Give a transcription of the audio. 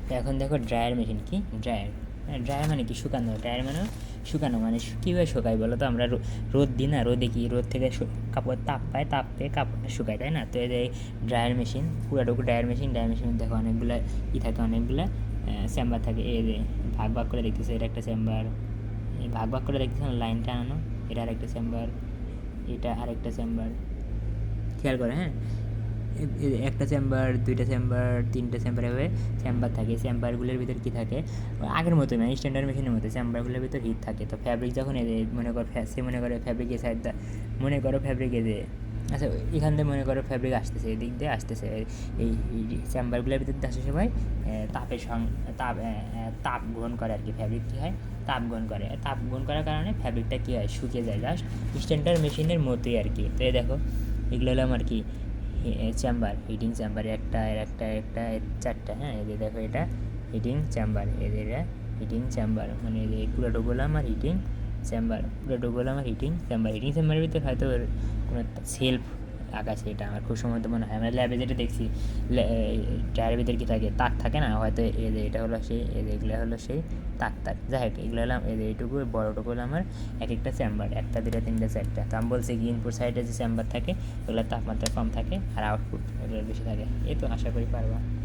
তো এখন দেখো ড্রায়ার মেশিন কি ড্রায়ার, ড্রায়ার মানে কি শুকানো, ড্রায়ার মানে শুকানো, মানে কীভাবে শুকাই বলো তো? আমরা রোদ দিই না, রোদে কি রোদ থেকে কাপড় তাপ পায়, তাপ পেয়ে কাপড়টা শুকায়, তাই না? তো এই যে ড্রায়ার মেশিন, পুরাটুকু ড্রায়ার মেশিন, ড্রায়ার মেশিন দেখো অনেকগুলো থাকে, অনেকগুলো চেম্বার থাকে। এই যে ভাগ ভাগ করে দেখতেছে, এটা একটা চেম্বার, এই ভাগ ভাগ করে দেখতেছে না, লাইনটা আনো, এটা আরেকটা চেম্বার, এটা আরেকটা চেম্বার, খেয়াল করে হ্যাঁ। একটা চেম্বার, দুইটা চেম্বার, তিনটা চেম্বার, এভাবে চেম্বার থাকে। চেম্বারগুলোর ভিতর কী থাকে, আগের মতো মানে স্ট্যান্ডার্ড মেশিনের মতো চেম্বারগুলোর ভিতর হিট থাকে। তো ফ্যাব্রিক যখন মনে করো মনে করে ফ্যাব্রিকের সাইডটা, মনে করো ফ্যাব্রিকে যে আচ্ছা এখান থেকে মনে করো ফ্যাব্রিক আসতেছে, এদিক দিয়ে আসতেছে, এই চেম্বারগুলোর ভিতর দিয়ে আসার সময় তাপের তাপ গ্রহণ করে আর কি। ফ্যাব্রিক কী হয়, তাপ গ্রহণ করে, তাপ গ্রহণ করার কারণে ফ্যাব্রিকটা কী হয়, শুকিয়ে যায়, জাস্ট স্ট্যান্ডার্ড মেশিনের মতোই আর কি। তো এই দেখো এগুলো হলো আমার কি চেম্বার, হিটিং চেম্বার, একটা একটা একটা চারটা, হ্যাঁ। এই যে দেখো এটা হিটিং চেম্বার, এটা হিটিং চেম্বার, মানে এই যে পুরোটুকু হলো আমার হিটিং চেম্বার, পুরোটুকু হলো আমার হিটিং চেম্বার। হিটিং চেম্বারের ভিতরে হয়তো কোনো একটা সেলফ আকাশে, এটা আমার খুব সম্ভবত মনে হয়। আমরা ল্যাবে যেটা দেখছি, টায়ারের ভিতরে কী থাকে, তার থাকে না, হয়তো এই যে এটা হলো সেই, এই যে এগুলো হলো সেই তার, যাই হোক এগুলো হলাম এই যে এইটুকু বড়োটুকু হলো আমার এক একটা চেম্বার, একটা দুটা তিনটা চারটা। তো আমি বলছি কি ইনপুট সাইডে যে চেম্বার থাকে ওগুলোর তাপমাত্রা কম থাকে আর আউটপুট ওগুলোর বেশি থাকে। এই তো আশা করি পারবা।